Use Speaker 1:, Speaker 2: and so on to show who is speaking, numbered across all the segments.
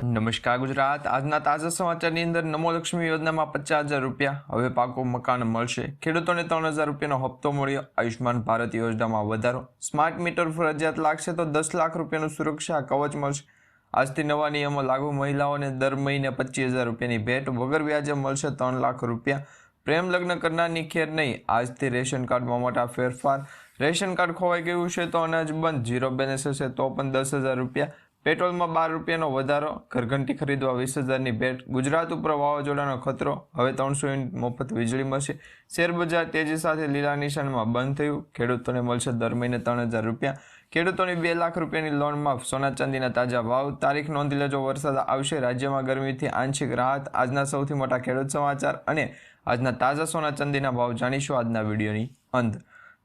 Speaker 1: નમસ્કાર ગુજરાત। આજના તાજા સમાચારની અંદર નમો લક્ષ્મી યોજનામાં 50,000 રૂપિયા, હવે પાકું મકાન મળશે। ખેડૂતોને 3,000 રૂપિયાનો હપ્તો મળ્યો। આયુષ્માન ભારત યોજનામાં વધારો। સ્માર્ટ મીટર ફરજિયાત લાગશે તો 10 લાખ રૂપિયાનું સુરક્ષા કવચ મળશે। આજથી નવા નિયમો લાગુ। મહિલાઓને દર મહિને 25,000 રૂપિયાની ભેટ, વગર વ્યાજે મળશે 3 લાખ રૂપિયા। પ્રેમ લગ્ન કરનારની ખેર નહીં। આજથી રેશન કાર્ડમાં મોટા ફેરફાર। રેશન કાર્ડ ખોવાઈ ગયું છે તો અનાજ બંધ, ઝીરો બેલેન્સ હશે તો પણ 10,000 રૂપિયા। પેટ્રોલમાં 12 રૂપિયાનો વધારો। ઘરઘંટી ખરીદવા 20,000ની ભેટ। ગુજરાત ઉપર વાવાઝોડાનો ખતરો, હવે 300 યુનિટ મફત વીજળી મળશે। શેરબજાર તેજી સાથે લીલા નિશાનમાં બંધ થયું। ખેડૂતોને મળશે દર મહિને 3,000 રૂપિયા। ખેડૂતોની 2 લાખ રૂપિયાની લોન માફ। સોના ચાંદીના તાજા ભાવ। તારીખ નોંધી લેજો, વરસાદ આવશે। રાજ્યમાં ગરમીથી આંશિક રાહત। આજના સૌથી મોટા ખેડૂત સમાચાર અને આજના તાજા સોના ચાંદીના ભાવ જાણીશું આજના વિડીયોની અંત।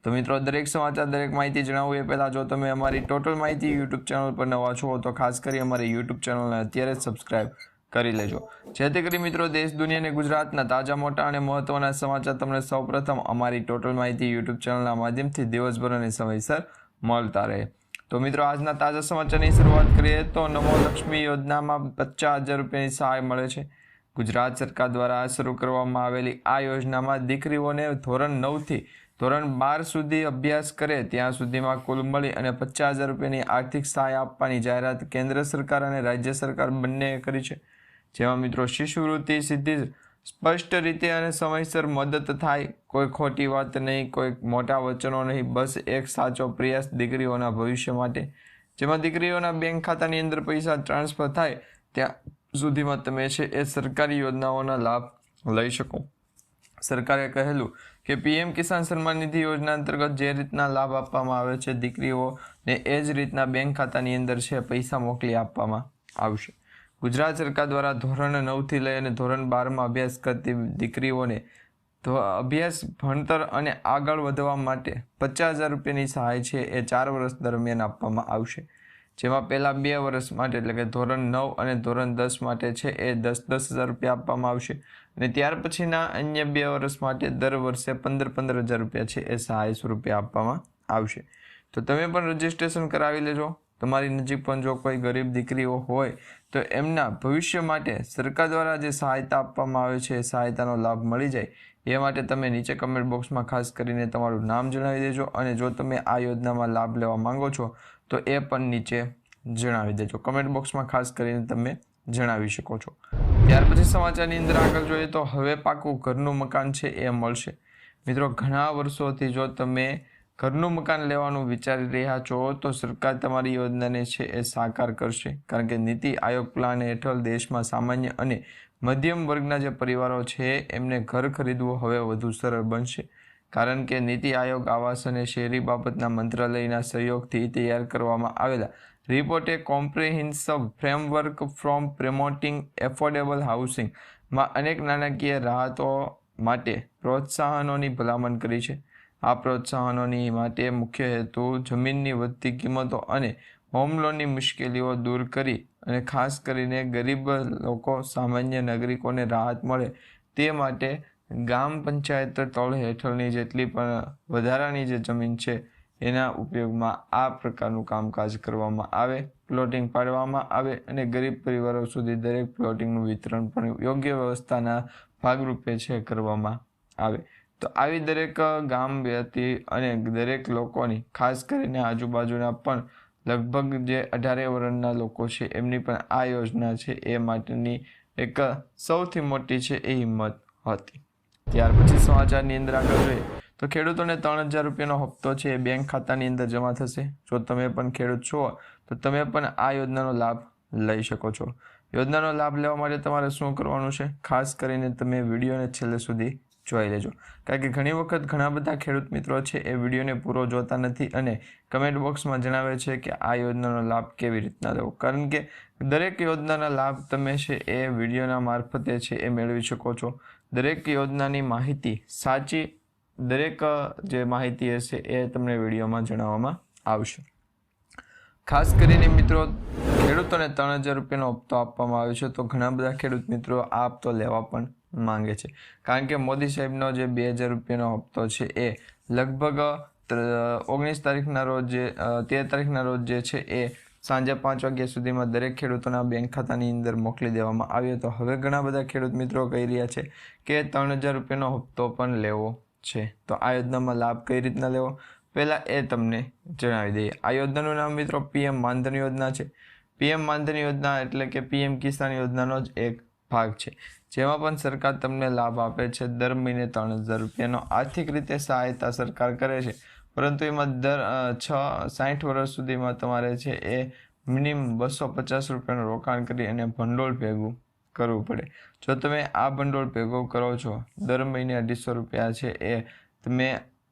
Speaker 1: તો મિત્રો, દરેક સમાચાર, દરેક માહિતી જણાવું એ પહેલાં જો તમે અમારી ટોટલ માહિતી યુટ્યુબ ચેનલ પર નવા છો તો ખાસ કરી અમારી યુટ્યુબ ચેનલને અત્યારે જ સબસ્ક્રાઈબ કરી લેજો, જેથી કરી મિત્રો દેશ, દુનિયા અને ગુજરાતના તાજા, મોટા અને મહત્ત્વના સમાચાર તમને સૌપ્રથમ અમારી ટોટલ માહિતી યુટ્યુબ ચેનલના માધ્યમથી દિવસભર અને સમયસર મળતા રહે। તો મિત્રો, આજના તાજા સમાચારની શરૂઆત કરીએ તો નમો લક્ષ્મી યોજનામાં 50,000 રૂપિયાની સહાય મળે છે। ગુજરાત સરકાર દ્વારા શરૂ કરવામાં આવેલી આ યોજનામાં દીકરીઓને ધોરણ 9થી ધોરણ 12 સુધી અભ્યાસ કરે ત્યાં સુધીમાં કુલ મળી અને 50,000 રૂપિયાની આર્થિક સહાય આપવાની જાહેરાત કેન્દ્ર સરકાર અને રાજ્ય સરકાર બંનેએ કરી છે। જેમાં મિત્રો શિષ્યવૃત્તિ સીધી સ્પષ્ટ રીતે અને સમયસર મદદ થાય। કોઈ ખોટી વાત નહીં, કોઈ મોટા વચનો નહીં, બસ એક સાચો પ્રયાસ દીકરીઓના ભવિષ્ય માટે। જેમાં દીકરીઓના બેંક ખાતાની અંદર પૈસા ટ્રાન્સફર થાય ત્યાં સુધીમાં તમે એ સરકારી યોજનાઓના લાભ લઈ શકો। સરકારે કહેલું કે પીએમ કિસાન સન્માન નિધિ યોજના અંતર્ગત જે રીતના લાભ આપવામાં આવે છે દીકરીઓને, એ જ રીતના બેંક ખાતાની અંદર પૈસા મોકલી આપવામાં આવશે। ગુજરાત સરકાર દ્વારા ધોરણ 9થી લઈ અને ધોરણ 12માં અભ્યાસ કરતી દીકરીઓને અભ્યાસ, ભણતર અને આગળ વધવા માટે 50,000 રૂપિયાની સહાય છે એ 4 વર્ષ દરમિયાન આપવામાં આવશે। જેમાં પહેલા 2 વર્ષ માટે એટલે કે ધોરણ 9 અને ધોરણ 10 માટે એ 10,000 રૂપિયા આપવામાં આવશે અને ત્યાર પછીના અન્ય 2 વર્ષ માટે દર વર્ષે 15,000 રૂપિયા એ સહાય સ્વરૂપે આપવામાં આવશે। તો તમે પણ રજીસ્ટ્રેશન કરાવી લેજો। તમારી નજીક પણ જો કોઈ ગરીબ દીકરીઓ હોય તો એમના ભવિષ્ય માટે સરકાર દ્વારા જે સહાયતા આપવામાં આવે છે એ સહાયતાનો લાભ મળી જાય એ માટે તમે નીચે કમેન્ટ બોક્સમાં ખાસ કરીને તમારું નામ જણાવી દેજો અને જો તમે આ યોજનામાં લાભ લેવા માંગો છો તો એ પણ નીચે જણાવી દેજો। કમેન્ટ બોક્સમાં ખાસ કરીને તમે જણાવી શકો છો। ત્યાર પછી સમાચારની અંદર આગળ જોઈએ તો હવે પાકું ઘરનું મકાન છે એ મળશે। મિત્રો, ઘણા વર્ષોથી જો તમે ઘરનું મકાન લેવાનું વિચારી રહ્યા છો તો સરકાર તમારી યોજનાને એ સાકાર કરશે, કારણ કે નીતિ આયોગ પ્લાન હેઠળ દેશમાં સામાન્ય અને મધ્યમ વર્ગના જે પરિવારો છે એમને ઘર ખરીદવું હવે વધુ સરળ બનશે, કારણ કે નીતિ આયોગ આવાસ અને શહેરી બાબતના મંત્રાલયના સહયોગથી તૈયાર કરવામાં આવેલા રિપોર્ટે comprehensive framework from promoting affordable હાઉસિંગમાં અનેક નાણાકીય રાહતો માટે પ્રોત્સાહનોની ભલામણ કરી છે। આ પ્રોત્સાહનોની માટે મુખ્ય હેતુ જમીનની વધતી કિંમતો અને હોમ લોનની મુશ્કેલીઓ દૂર કરી અને ખાસ કરીને ગરીબ લોકો, સામાન્ય નાગરિકોને રાહત મળે તે માટે ગ્રામ પંચાયત તળ હેઠળની જેટલી પણ વધારાની જે જમીન છે એના ઉપયોગમાં આ પ્રકારનું કામકાજ કરવામાં આવે, પ્લોટિંગ પાડવામાં આવે અને ગરીબ પરિવારો સુધી દરેક પ્લોટિંગનું વિતરણ પણ યોગ્ય વ્યવસ્થાના ભાગરૂપે કરવામાં આવે। તો આવી દરેક ગામ વ્યક્તિ અને દરેક લોકોની, ખાસ કરીને આજુબાજુના પણ લગભગ જે 18 વર્ષના લોકો છે એમની પણ આ યોજના છે એ માટેની એક સૌથી મોટી એ હિંમત હતી। ત્યાર પછી સમાચારની અંદર આગળ જોઈએ તો ખેડૂતોને 3,000 રૂપિયાનો હપ્તો છે એ બેંક ખાતાની અંદર જમા થશે। જો તમે પણ ખેડૂત છો તો તમે પણ આ યોજનાનો લાભ લઈ શકો છો। યોજનાનો લાભ લેવા માટે તમારે શું કરવાનું છે, ખાસ કરીને તમે વિડીયોને છેલ્લે સુધી જોઈ લેજો, કારણ કે ઘણી વખત ઘણા બધા ખેડૂત મિત્રો છે એ વિડીયોને પૂરો જોતા નથી અને કમેન્ટ બોક્સમાં જણાવે છે કે આ યોજનાનો લાભ કેવી રીતના લેવો, કારણ કે દરેક યોજનાના લાભ તમે એ વિડીયોના મારફતે એ મેળવી શકો છો। દરેક યોજનાની માહિતી સાચી, દરેક જે માહિતી હશે એ તમને વિડીયોમાં જણાવવામાં આવશે। ખાસ કરીને મિત્રો, ખેડૂતોને 3,000 રૂપિયાનો હપ્તો આપવામાં આવ્યો છે તો ઘણા બધા ખેડૂત મિત્રો આ હપ્તો લેવા પણ માંગે છે, કારણ કે મોદી સાહેબનો જે 2,000 રૂપિયાનો હપ્તો છે એ લગભગ 19 તારીખના રોજ 13 તારીખના રોજ એ સાંજે 5 વાગ્યા સુધીમાં દરેક ખેડૂતોના બેંક ખાતાની અંદર મોકલી દેવામાં આવ્યો. તો હવે ઘણા બધા ખેડૂત મિત્રો કહી રહ્યા છે કે 3,000 રૂપિયાનો હપ્તો પણ લેવો છે. તો આ યોજનામાં લાભ કઈ રીતના લેવો પહેલાં એ તમને જણાવી દઈએ. આ યોજનાનું નામ મિત્રો પીએમ માનધન યોજના છે. પીએમ માનધન યોજના એટલે કે પીએમ કિસાન યોજનાનો જ એક ભાગ છે, જેમાં પણ સરકાર તમને લાભ આપે છે. દર મહિને 3,000 રૂપિયાનો આર્થિક રીતે સહાયતા સરકાર કરે છે, પરંતુ એમાં 60 વર્ષ સુધીમાં તમારે છે એ મિનિમમ 250 રૂપિયાનું રોકાણ કરી અને ભંડોળ ભેગું કરવું પડે. જો તમે આ ભંડોળ ભેગું કરો છો, દર મહિને 250 રૂપિયા છે એ તમે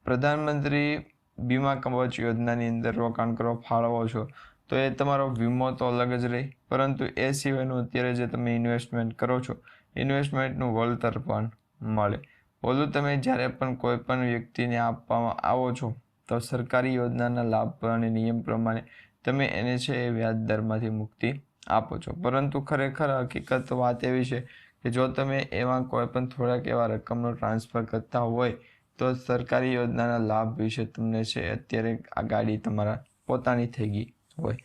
Speaker 1: પ્રધાનમંત્રી બીમા કવચ યોજનાની અંદર રોકાણ કરો, ફાળવો છો, તો એ તમારો વીમો તો અલગ જ રહે, પરંતુ એ સિવાયનું અત્યારે જે તમે ઇન્વેસ્ટમેન્ટ કરો છો, ઇન્વેસ્ટમેન્ટનું વળતર પણ મળે. ઓલું તમે જ્યારે પણ કોઈ પણ વ્યક્તિને આપવામાં આવો છો તો સરકારી યોજનાના લાભ અને નિયમ પ્રમાણે તમે એને છે એ વ્યાજ દરમાંથી મુક્તિ આપો છો. પરંતુ ખરેખર હકીકત વાત એવી છે કે જો તમે એમાં કોઈ પણ થોડાક એવા રકમનો ટ્રાન્સફર કરતા હોય તો સરકારી યોજનાના લાભ વિશે તમને છે અત્યારે આ ગાડી તમારા પોતાની થઈ ગઈ હોય.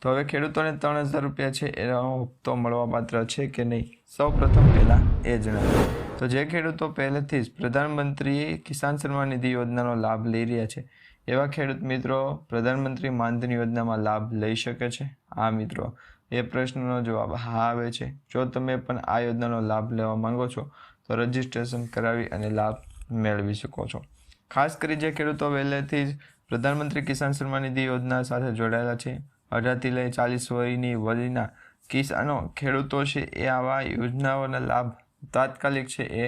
Speaker 1: તો હવે ખેડૂતોને 3,000 રૂપિયા છે એનો હપ્તો મળવાપાત્ર છે કે નહીં, સૌ પ્રથમ પહેલાં એ જણાવ્યું. તો જે ખેડૂતો પહેલેથી જ પ્રધાનમંત્રી કિસાન સન્માન નિધિ યોજનાનો લાભ લઈ રહ્યા છે એવા ખેડૂત મિત્રો પ્રધાનમંત્રી માનધન યોજનામાં લાભ લઈ શકે છે? હા મિત્રો, એ પ્રશ્નનો જવાબ હા આવે છે. જો તમે પણ આ યોજનાનો લાભ લેવા માંગો છો તો રજિસ્ટ્રેશન કરાવી અને લાભ મેળવી શકો છો. ખાસ કરી જે ખેડૂતો પહેલેથી જ પ્રધાનમંત્રી કિસાન સન્માન નિધિ યોજના સાથે જોડાયેલા છે, 18 થી લઈ 40 વયની વયના કિસાનો ખેડૂતો છે એ આવા યોજનાઓના લાભ તાત્કાલિક છે એ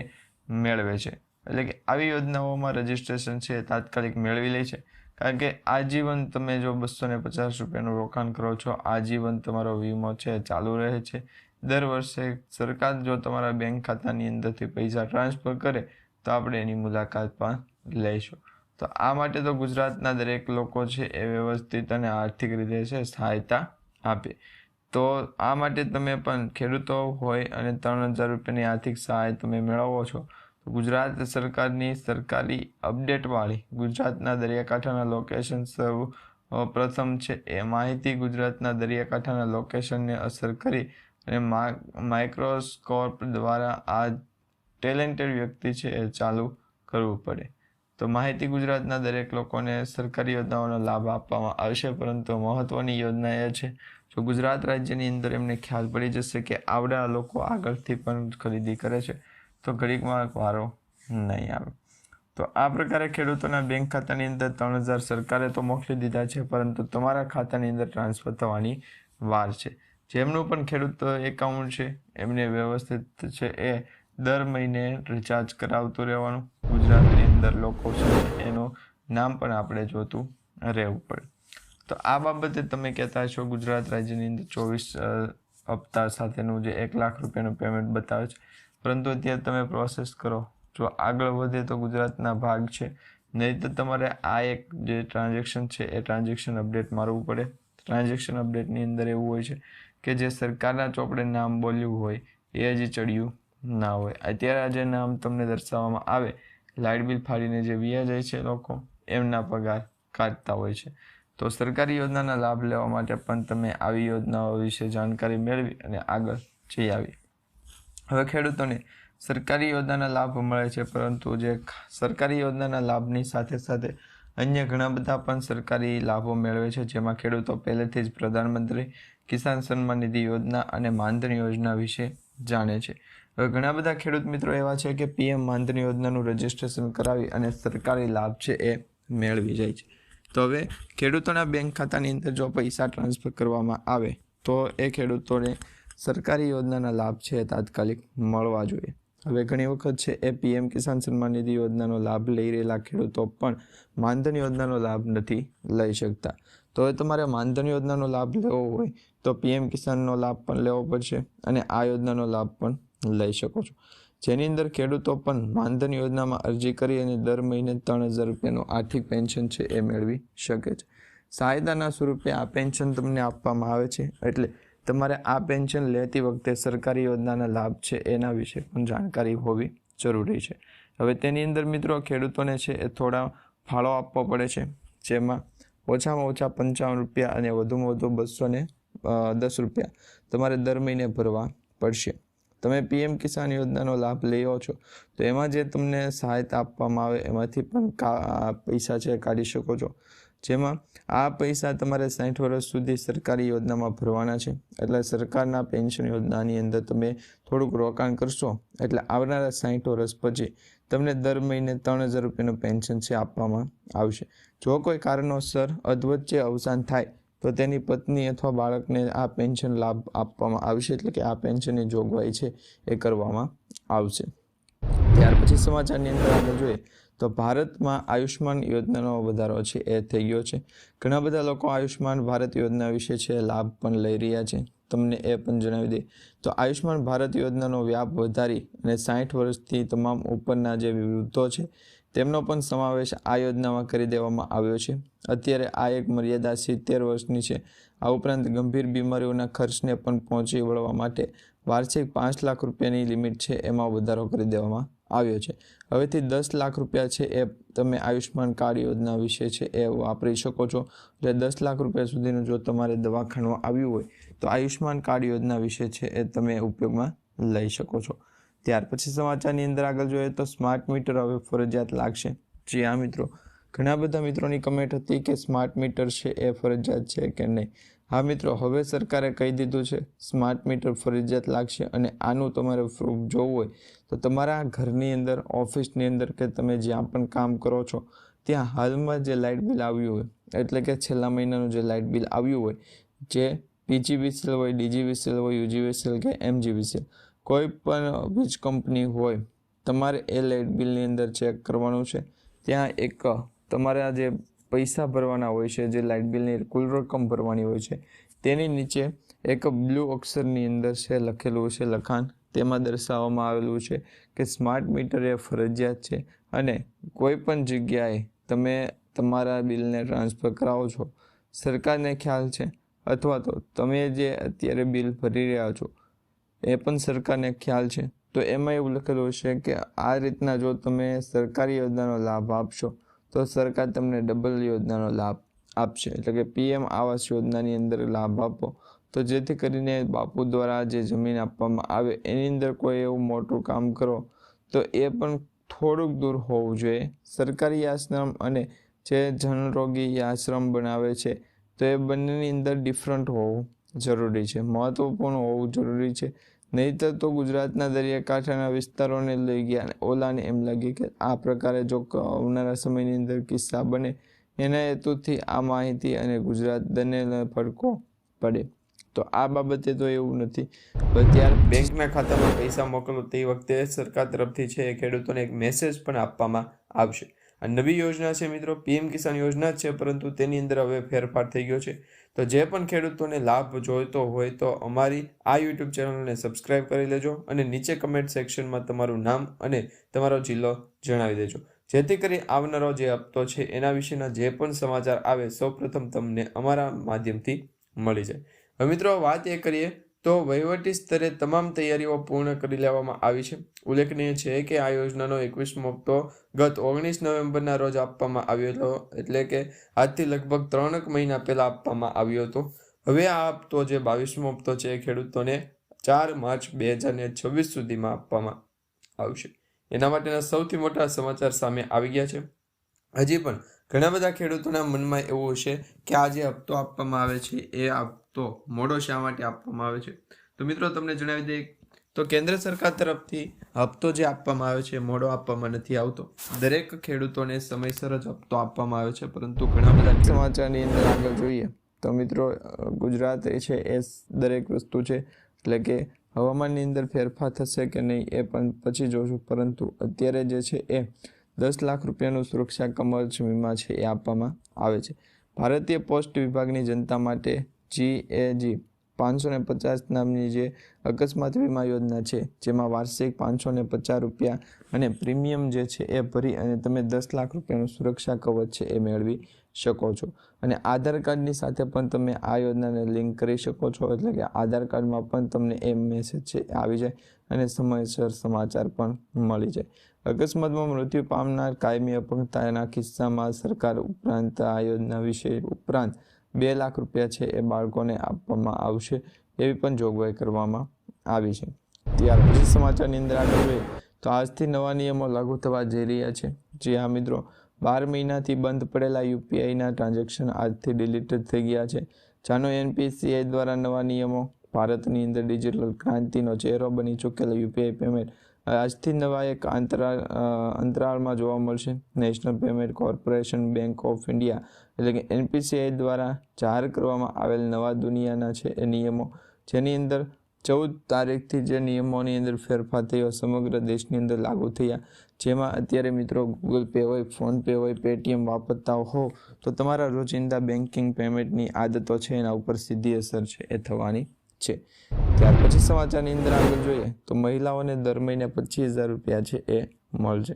Speaker 1: મેળવે છે. એટલે કે આવી યોજનાઓમાં રજિસ્ટ્રેશન છે તાત્કાલિક મેળવી લે છે, કારણ કે આજીવન તમે જો 250 રૂપિયાનું રોકાણ કરો છો, આજીવન તમારો વીમો છે ચાલુ રહે છે. દર વર્ષે સરકાર જો તમારા બેંક ખાતાની અંદરથી પૈસા ટ્રાન્સફર કરે તો આપણે એની મુલાકાત પણ લઈશું. તો આ માટે તો ગુજરાતના દરેક લોકો છે એ વ્યવસ્થિત અને આર્થિક રીતે છે સહાયતા આપે. તો આ માટે તમે પણ ખેડૂતો હોય અને 3,000 રૂપિયાની આર્થિક સહાય તમે મેળવો છો તો ગુજરાત સરકારની સરકારી અપડેટવાળી ગુજરાતના દરિયાકાંઠાના લોકેશન સૌ પ્રથમ છે એ માહિતી ગુજરાતના દરિયાકાંઠાના લોકેશનને અસર કરી અને માઇક્રોસ્કોપ દ્વારા આ ટેલેન્ટેડ વ્યક્તિ છે એ ચાલુ કરવું પડે. તો માહિતી ગુજરાતના દરેક લોકોને સરકારી યોજનાઓનો લાભ આપવામાં આવશે, પરંતુ મહત્ત્વની યોજના એ છે જો ગુજરાત રાજ્યની અંદર એમને ખ્યાલ પડી જશે કે આવડા લોકો આગળથી પણ ખરીદી કરે છે તો ઘડીકમાં વારો નહીં આવે. તો આ પ્રકારે ખેડૂતોના બેંક ખાતાની અંદર 3,000 સરકારે તો મોકલી દીધા છે, પરંતુ તમારા ખાતાની અંદર ટ્રાન્સફર થવાની વાર છે. જેમનું પણ ખેડૂત એકાઉન્ટ છે એમને વ્યવસ્થિત છે એ દર મહિને રિચાર્જ કરાવતું રહેવાનું. ગુજરાતની અંદર લોકો છે એનું નામ પણ આપણે જોતું રહેવું પડે. તો આ બાબતે તમે કહેતા છો ગુજરાત રાજ્યની અંદર 24 હપ્તા સાથેનું જે 1 લાખ રૂપિયાનું પેમેન્ટ બતાવે છે, પરંતુ અત્યારે તમે પ્રોસેસ કરો, જો આગળ વધે તો ગુજરાતના ભાગ છે, નહીં તો તમારે આ એક જે ટ્રાન્ઝેક્શન છે એ ટ્રાન્ઝેક્શન અપડેટ મારવું પડે. ટ્રાન્ઝેક્શન અપડેટની અંદર એવું હોય છે કે જે સરકારના ચોપડે નામ બોલ્યું હોય એ હજી ચડ્યું ના હોય. અત્યારે આ જે નામ તમને દર્શાવવામાં આવે, લાઇટ બિલ ફાડીને જે વ્યા જાય છે લોકો, એમના પગાર કાઢતા હોય છે. તો સરકારી યોજનાના લાભ લેવા માટે પણ તમે આવી યોજનાઓ વિશે જાણકારી મેળવી અને આગળ જઈ આવી. હવે ખેડૂતોને સરકારી યોજનાના લાભ મળે છે, પરંતુ જે સરકારી યોજનાના લાભની સાથે સાથે અન્ય ઘણા બધા પણ સરકારી લાભો મેળવે છે, જેમાં ખેડૂતો પહેલેથી જ પ્રધાનમંત્રી કિસાન સન્માન નિધિ યોજના અને માનધન યોજના વિશે જાણે છે. હવે ઘણા બધા ખેડૂત મિત્રો એવા છે કે પીએમ માનધન યોજનાનું રજિસ્ટ્રેશન કરાવી અને સરકારી લાભ છે એ મેળવી જાય છે. તો હવે ખેડૂતોના બેંક ખાતાની અંદર જો પૈસા ટ્રાન્સફર કરવામાં આવે તો એ ખેડૂતોને સરકારી યોજનાના લાભ છે તાત્કાલિક મળવા જોઈએ. હવે ઘણી વખત છે એ પીએમ કિસાન સન્માન નિધિ યોજનાનો લાભ લઈ રહેલા ખેડૂતો પણ માનધન યોજનાનો લાભ નથી લઈ શકતા. તો હવે તમારે માનધન યોજનાનો લાભ લેવો હોય તો પીએમ કિસાનનો લાભ પણ લેવો પડશે અને આ યોજનાનો લાભ પણ લઈ શકો છો, જેની અંદર ખેડૂતો પણ માનધન યોજનામાં અરજી કરી અને દર મહિને 3,000 રૂપિયાનું આર્થિક પેન્શન છે એ મેળવી શકે છે. સહાયતાના સ્વરૂપે આ પેન્શન તમને આપવામાં આવે છે, એટલે તમારે આ પેન્શન લેતી વખતે સરકારી યોજનાના લાભ છે એના વિશે પણ જાણકારી હોવી જરૂરી છે. હવે તેની અંદર મિત્રો ખેડૂતોને છે એ થોડા ફાળો આપવો પડે છે, જેમાં ઓછામાં ઓછા 55 રૂપિયા અને વધુમાં વધુ 210 રૂપિયા તમારે દર મહિને ભરવા પડશે. તમે પીએમ કિસાન યોજનાનો લાભ લેવો છો તો એમાં જે તમને સહાયતા આપવામાં આવે એમાંથી પણ પૈસા છે કાઢી શકો છો, જેમાં આ પૈસા તમારે 60 વર્ષ સુધી સરકારી યોજનામાં ભરવાના છે. એટલે સરકારના પેન્શન યોજનાની અંદર તમે થોડુંક રોકાણ કરશો એટલે આવનારા 60 વર્ષ પછી તમને દર મહિને 3000 રૂપિયાનું પેન્શન છે આપવામાં આવશે. જો કોઈ કારણોસર અધવચ્ચે અવસાન થાય તો તેની પત્ની અથવા બાળકને આ પેન્શન લાભ આપવામાં આવશે, એટલે કે આ પેન્શનની જોગવાઈ છે એ કરવામાં આવશે. ત્યાર પછી સમાચારની અંદર આગળ જોઈએ તો ભારતમાં આયુષ્માન યોજનાનો વધારો છે એ થઈ ગયો છે. ઘણા બધા લોકો આયુષ્માન ભારત યોજના વિશે છે લાભ પણ લઈ રહ્યા છે. તમને એ પણ જણાવી દે તો આયુષ્માન ભારત યોજનાનો વ્યાપ વધારી અને 60 વર્ષથી તમામ ઉપરના જે વૃદ્ધો છે તેમનો પણ સમાવેશ આ યોજનામાં કરી દેવામાં આવ્યો છે. અત્યારે આ એક મર્યાદા 70 વર્ષની છે. આ ઉપરાંત ગંભીર બીમારીઓના ખર્ચને પણ પહોંચી વળવા માટે વાર્ષિક 5 લાખ રૂપિયાની લિમિટ છે એમાં વધારો કરી દેવામાં આવ્યો છે. હવેથી 10 લાખ રૂપિયા છે એ તમે આયુષ્માન કાર્ડ યોજના વિશે છે એ વાપરી શકો છો. એટલે 10 લાખ રૂપિયા સુધીનું જો તમારે દવાખાનું આવ્યું હોય તો આયુષ્માન કાર્ડ યોજના વિશે છે એ તમે ઉપયોગમાં લઈ શકો છો. ત્યાર પછી સમાચારની અંદર આગળ જોઈએ તો સ્માર્ટ મીટર હવે ફરજિયાત લાગશે. જી હા મિત્રો, ઘણા બધા મિત્રોની કમેન્ટ હતી કે સ્માર્ટ મીટર છે એ ફરજિયાત છે કે નહીં. હા મિત્રો, હવે સરકારે કહી દીધું છે સ્માર્ટ મીટર ફરજિયાત લાગશે અને આનું તમારે પ્રૂફ જોવું હોય તો તમારા ઘરની અંદર, ઓફિસની અંદર કે તમે જ્યાં પણ કામ કરો છો ત્યાં હાલમાં જે લાઇટ બિલ આવ્યું હોય, એટલે કે છેલ્લા મહિનાનું જે લાઇટ બિલ આવ્યું હોય, જે પીજીવીસીએલ હોય, ડીજીવીસીએલ હોય, યુજીવીસીએલ કે એમજીવીસીએલ, કોઈ પણ વીજ કંપની હોય, તમારે એ લાઇટ બિલની અંદર ચેક કરવાનું છે. ત્યાં એક તમારા જે પૈસા ભરવાના હોય છે, જે લાઇટ બિલની કુલ રકમ ભરવાની હોય છે, તેની નીચે એક બ્લુ અક્ષરની અંદર છે લખેલું છે લખાણ. તેમાં દર્શાવવામાં આવેલું છે કે સ્માર્ટ મીટર એ ફરજિયાત છે અને કોઈ પણ જગ્યાએ તમે તમારા બિલને ટ્રાન્સફર કરાવો છો, સરકારને ખ્યાલ છે, અથવા તો તમે જે અત્યારે બિલ ભરી રહ્યા છો એ પણ સરકારને ખ્યાલ છે, તો એમાં એવું લખેલું છે કે આ રીતના જો તમે સરકારી યોજનાનો લાભ આપશો તો સરકાર તમને ડબલ યોજનાનો લાભ આપશે. એટલે કે પીએમ આવાસ યોજનાની અંદર લાભ આપો તો જેથી કરીને બાપુ દ્વારા જે જમીન આપવામાં આવે એની અંદર કોઈ એવું મોટું કામ કરો તો એ પણ થોડુંક દૂર હોવું જોઈએ. સરકારી આશ્રમ અને જે જનરોગી આશ્રમ બનાવે છે તો એ બંનેની અંદર ડિફરન્ટ હોવું જરૂરી છે, મહત્વપૂર્ણ હોવું જરૂરી છે. નહીંતર તો ગુજરાતના દરિયાકાંઠાના વિસ્તારોને લઈ ગયા ઓલાને એમ લાગે કે આ પ્રકારે જો આવનારા સમયની અંદર કિસ્સા બને એના હેતુથી આ માહિતી અને ગુજરાત બંનેને ફટકો પડે. તો આ બાબતે તો એવું નથી. ત્યારે બેંકના ખાતામાં પૈસા મોકલો તે વખતે સરકાર તરફથી છે એ ખેડૂતોને એક મેસેજ પણ આપવામાં આવશે. આ નવી યોજના છે મિત્રો, પીએમ કિસાન યોજના જ છે, પરંતુ તેની અંદર હવે ફેરફાર થઈ ગયો છે. તો જે પણ ખેડૂતોને લાભ જોઈતો હોય તો અમારી આ યુટ્યુબ ચેનલને સબસ્ક્રાઈબ કરી લેજો અને નીચે કમેન્ટ સેક્શનમાં તમારું નામ અને તમારો જિલ્લો જણાવી દેજો, જેથી કરી આવનારો જે હપ્તો છે એના વિશેના જે પણ સમાચાર આવે સૌપ્રથમ તમને અમારા માધ્યમથી મળી જાય. હવે મિત્રો વાત એ કરીએ તો વહીવટી સ્તરે તમામ તૈયારીઓ પૂર્ણ કરી લેવામાં આવી છે. ઉલ્લેખનીય છે કે આ યોજનાનો 21મો હપ્તો ગત 19 નવેમ્બરના રોજ આપવામાં આવ્યો હતો, એટલે કે આજથી લગભગ 3 મહિના પહેલાં આપવામાં આવ્યો હતો. હવે આ હપ્તો જે 22મો હપ્તો છે એ ખેડૂતોને 4 માર્ચ 2026 સુધીમાં આપવામાં આવશે. એના માટેના સૌથી મોટા સમાચાર સામે આવી ગયા છે. હજી પણ ઘણા બધા ખેડૂતોના મનમાં એવું છે કે આ જે હપ્તો આપવામાં આવે છે એ હપ્તો મોડો શા માટે આપવામાં આવે છે. તો મિત્રો તમને જણાવી દઈએ તો કેન્દ્ર સરકાર તરફથી હપ્તો જે આપવામાં આવે છે મોડો આપવામાં નથી આવતો. દરેક ખેડૂતોને સમયસર જ હપ્તો આપવામાં આવે છે, પરંતુ ઘણા બધા સમાચારની અંદર આગળ જોઈએ તો મિત્રો ગુજરાત છે એ દરેક વસ્તુ છે, એટલે કે હવામાનની અંદર ફેરફાર થશે કે નહીં એ પણ પછી જોશું, પરંતુ અત્યારે જે છે એ 10 લાખ રૂપિયાનું સુરક્ષા કવચ વીમા છે એ આપવામાં આવે છે. ભારતીય પોસ્ટ વિભાગની જનતા માટે GAG 550 નામની જે અકસ્માત વીમા યોજના છે, જેમાં વાર્ષિક 550 રૂપિયા અને પ્રીમિયમ જે છે એ ભરી અને તમે 10 લાખ રૂપિયાનું સુરક્ષા કવચ છે એ મેળવી શકો છો. અને આધાર કાર્ડની સાથે પણ તમે આ યોજનાને લિંક કરી શકો છો, એટલે કે આધાર કાર્ડમાં પણ તમને એ મેસેજ છે આવી જાય અને સમયસર સમાચાર પણ મળી જાય. અકસ્માતમાં મૃત્યુ પામનાર કાયમી અપંગતાના કિસ્સામાં સરકાર ઉપરાંત આ યોજના વિશે ઉપરાંત 2 લાખ રૂપિયા છે એ બાળકોને આપવામાં આવશે, એવી પણ જોગવાઈ કરવામાં આવી છે. ત્યાર પછી સમાચારની અંદર આગળ જોઈએ તો આજથી નવા નિયમો લાગુ થવા જઈ રહ્યા છે. જી હા મિત્રો, 12 મહિનાથી બંધ પડેલા યુપીઆઈના ટ્રાન્ઝેક્શન આજથી ડિલીટ થઈ ગયા છે. જાણો એનપીસીઆઈ દ્વારા નવા નિયમો. ભારતની અંદર ડિજિટલ ક્રાંતિનો ચહેરો બની ચૂકેલા યુપીઆઈ પેમેન્ટ આજથી નવા એક અંતરાળમાં જોવા મળશે. National payment corporation bank of India એટલે કે એનપીસીઆઈ દ્વારા જાહેર કરવામાં આવેલ નવા દુનિયાના છે એ નિયમો, જેની અંદર 14 તારીખથી જે નિયમોની અંદર ફેરફાર થયો સમગ્ર દેશની અંદર લાગુ થયા. જેમાં અત્યારે મિત્રો ગૂગલ પે હોય, ફોનપે હોય, પેટીએમ વાપરતા હો તો તમારા રોજિંદા બેન્કિંગ પેમેન્ટની આદતો છે એના ઉપર સીધી અસર છે એ થવાની છે. ત્યાર પછી સમાચારની અંદર આગળ જોઈએ તો મહિલાઓને દર મહિને 25,000 રૂપિયા છે એ મળશે.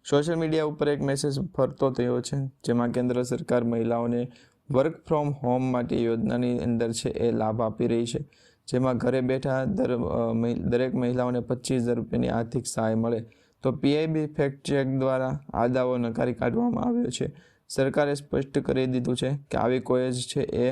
Speaker 1: સોશિયલ મીડિયા ઉપર એક મેસેજ ફરતો થયો છે, જેમાં કેન્દ્ર સરકાર મહિલાઓને વર્ક ફ્રોમ હોમ માટે યોજનાની અંદર છે એ લાભ આપી રહી છે. જેમાં ઘરે બેઠા દરેક મહિલાઓને 25,000 રૂપિયાની આર્થિક સહાય મળે. તો પીઆઈબી ફેક્ટ ચેક દ્વારા આ દાવો નકારી કાઢવામાં આવ્યો છે. સરકારે સ્પષ્ટ કરી દીધું છે કે આવી કોઈ જ છે એ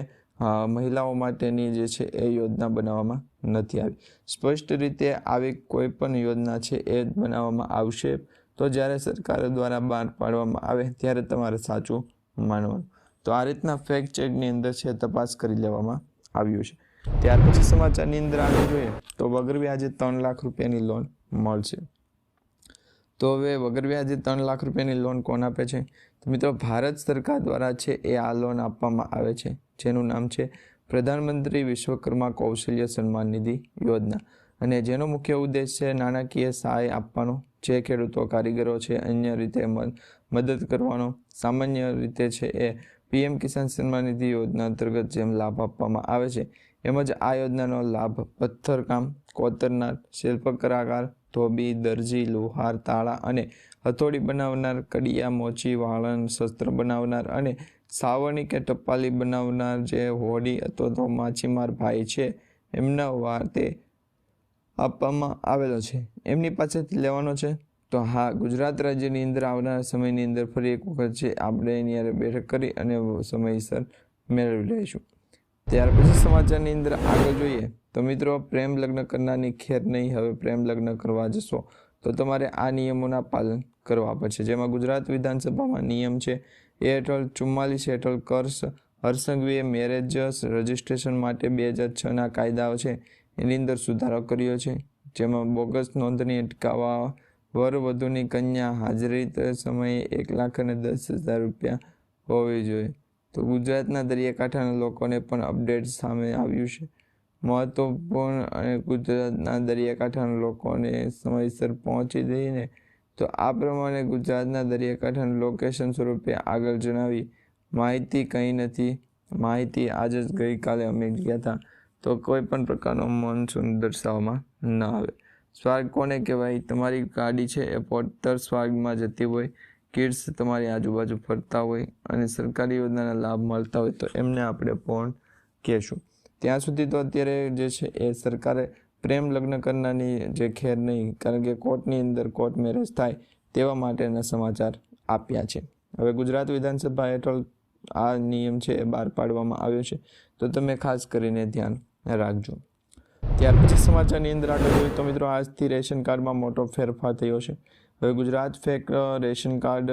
Speaker 1: મહિલાઓ માટેની જે છે એ યોજના બનાવવામાં નથી આવી. સ્પષ્ટ રીતે આવી કોઈ પણ યોજના છે એ બનાવવામાં આવશે તો જ્યારે સરકાર દ્વારા બહાર પાડવામાં આવે ત્યારે તમારે સાચું માનવાનું. તો આ રીતના ફેક્ટ ચેકની અંદર છે તપાસ કરી લેવામાં આવ્યું છે. ત્યાર પછી સમાચારની અંદર આગળ જોઈએ તો વગર વ્યાજે 3 લાખ રૂપિયાની લોન મળશે. તો હવે વગર વ્યાજે 3 લાખ રૂપિયાની લોન કોણ આપે છે? તો મિત્રો ભારત સરકાર દ્વારા છે એ આ લોન આપવામાં આવે છે, જેનું નામ છે પ્રધાનમંત્રી વિશ્વકર્મા કૌશલ્ય સન્માન નિધિ યોજના. અને જેનો મુખ્ય ઉદ્દેશ છે નાણાકીય સહાય આપવાનો, જે ખેડૂતો, કારીગરો છે અન્ય રીતે મદદ કરવાનો. સામાન્ય રીતે છે એ પીએમ કિસાન સન્માન નિધિ યોજના અંતર્ગત જેમ લાભ આપવામાં આવે છે એમ જ આ યોજનાનો લાભ પથ્થરકામ, કોતરનાર, શિલ્પકલાકાર, ધોબી, દરજી, લુહાર, તાળા અને હથોડી બનાવનાર, કડિયા, મોચી, વાળંદ, શસ્ત્ર બનાવનાર અને સાવરણી કે ટપાલી બનાવનાર જે હોડી અથવા તો માછીમાર ભાઈ છે એમના વાતે આપવામાં આવેલો છે. એમની પાસેથી લેવાનો છે. તો હા, ગુજરાત રાજ્યની અંદર આવનારા સમયની અંદર ફરી એક વખત છે આપણે એની બેઠક કરી અને સમયસર મેળવી લઈશું. ત્યાર પછી સમાચારની અંદર આગળ જોઈએ તો મિત્રો પ્રેમ લગ્ન કરનારની ખેર નહીં, હવે પ્રેમ લગ્ન કરવા જશો તો તમારે આ નિયમોના પાલન કરવા પડશે. જેમાં ગુજરાત વિધાનસભામાં નિયમ છે એ હેઠળ 44 હેઠળ કર્સ હરસંઘવીએ મેરેજ રજિસ્ટ્રેશન માટે 2006ના કાયદાઓ છે એની અંદર સુધારો કર્યો છે. જેમાં બોગસ નોંધણી અટકાવવા, વર વધુની કન્યા હાજરી સમયે 1,10,000 રૂપિયા હોવી જોઈએ. તો ગુજરાતના દરિયાકાંઠાના લોકોને પણ અપડેટ સામે આવ્યું છે. મહત્વપૂર્ણ અને ગુજરાતના દરિયાકાંઠાના લોકોને સમયસર પહોંચી જઈને તો આ પ્રમાણે ગુજરાતના દરિયાકાંઠાના લોકેશન સ્વરૂપે આગળ જણાવી માહિતી કંઈ નથી. માહિતી આજે જ ગઈકાલે અમે ગયા હતા તો કોઈ પણ પ્રકારનો મોન્સૂન દર્શાવવામાં ન આવે. સ્વાગ કોને કહેવાય? તમારી ગાડી છે એ પોટર સ્વાગમાં જતી હોય, કિડ્સ તમારી આજુબાજુ ફરતા હોય અને સરકારી યોજનાના લાભ મળતા હોય તો એમને આપણે પણ કહેશું. ત્યાં સુધી તો અત્યારે જે છે એ સરકારે પ્રેમ લગ્ન કરનારની જે ખેર નહીં, કારણ કે કોર્ટની અંદર કોર્ટ મેરેજ થાય તેવા માટેના સમાચાર આપ્યા છે. હવે ગુજરાત વિધાનસભા હેઠળ આ નિયમ છે એ બહાર પાડવામાં આવ્યો છે તો તમે ખાસ કરીને ધ્યાન રાખજો. ત્યાર પછી સમાચારની અંદર આગળ જોઈએ તો મિત્રો આજથી રેશન કાર્ડમાં મોટો ફેરફાર થયો છે. હવે ગુજરાત ફેક રેશન કાર્ડ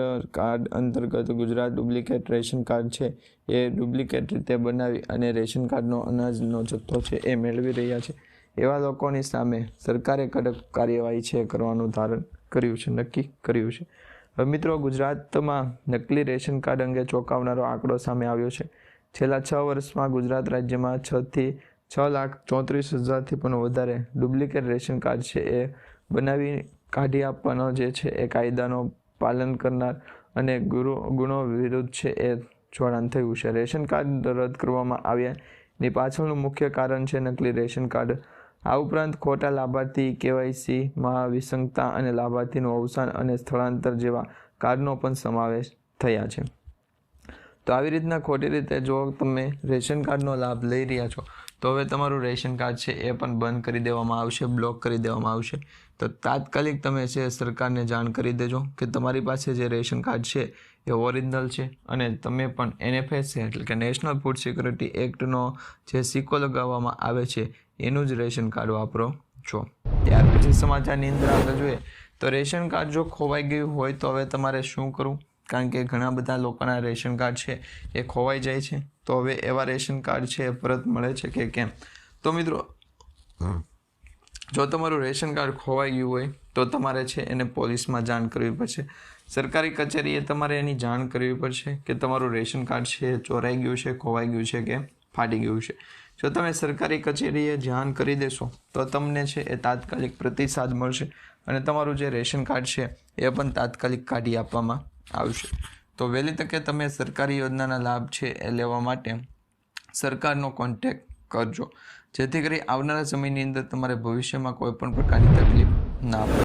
Speaker 1: અંતર્ગત ગુજરાત ડુપ્લિકેટ રેશન કાર્ડ છે એ ડુપ્લિકેટ રીતે બનાવી અને રેશન કાર્ડનો અનાજનો જથ્થો છે એ મેળવી રહ્યા છે. એવા લોકોની સામે સરકારે કડક કાર્યવાહી છે કરવાનું ધારણ કર્યું છે, નક્કી કર્યું છે. હવે મિત્રો ગુજરાતમાં નકલી રેશન કાર્ડ અંગે ચોંકાવનારો આંકડો સામે આવ્યો છે. છેલ્લા 6 વર્ષમાં ગુજરાત રાજ્યમાં 6,34,000થી પણ વધારે ડુપ્લિકેટ રેશન કાર્ડ છે એ બનાવી કાઢી આપવાનો જે છે એ કાયદાનો પાલન કરનાર અને ગુનો વિરુદ્ધ છે એ જોડાણ થયું છે. રેશન કાર્ડ રદ કરવામાં આવ્યા ની પાછળનું મુખ્ય કારણ છે નકલી રેશન કાર્ડ. આ ઉપરાંત ખોટા લાભાર્થી, કેવાયસીમાં વિસંગતતા અને લાભાર્થીનું અવસાન અને સ્થળાંતર જેવા કાર્ડનો પણ સમાવેશ થયા છે. તો આવી રીતના ખોટી રીતે જો તમે રેશન કાર્ડનો લાભ લઈ રહ્યા છો તો હવે તમારું રેશન કાર્ડ છે એ પણ બંધ કરી દેવામાં આવશે, બ્લોક કરી દેવામાં આવશે. તો તાત્કાલિક તમે છે સરકારને જાણ કરી દેજો કે તમારી પાસે જે રેશન કાર્ડ છે એ ઓરિજિનલ છે અને તમે પણ NFS એટલે કે નેશનલ ફૂડ સિક્યોરિટી એક્ટનો જે સિક્કો લગાવવામાં આવે છે એનું જ રેશન કાર્ડ વાપરો છો. ત્યાર પછી સમાચારની અંદર આગળ જોઈએ તો રેશન કાર્ડ જો ખોવાઈ ગયું હોય તો હવે તમારે શું કરવું? કારણ કે ઘણા બધા લોકોના રેશન કાર્ડ છે એ ખોવાઈ જાય છે. તો હવે એવા રેશન કાર્ડ છે એ પરત મળે છે કે કેમ? તો મિત્રો, જો તમારું રેશન કાર્ડ ખોવાઈ ગયું હોય તો તમારે છે એને પોલીસમાં જાણ કરવી પડશે. સરકારી કચેરીએ તમારે એની જાણ કરવી પડશે કે તમારું રેશન કાર્ડ છે ચોરાઈ ગયું છે, ખોવાઈ ગયું છે કે ફાટી ગયું છે. જો તમે સરકારી કચેરીએ જાણ કરી દેશો તો તમને છે એ તાત્કાલિક પ્રતિસાદ મળશે અને તમારું જે રેશન કાર્ડ છે એ પણ તાત્કાલિક કાઢી આપવામાં આવશે. તો વહેલી તકે તમે સરકારી યોજનાના લાભ છે એ લેવા માટે સરકારનો કોન્ટેક્ટ કરજો, જેથી કરી આવનારા સમયની અંદર તમારે ભવિષ્યમાં કોઈ પણ પ્રકારની તકલીફ ના પડે.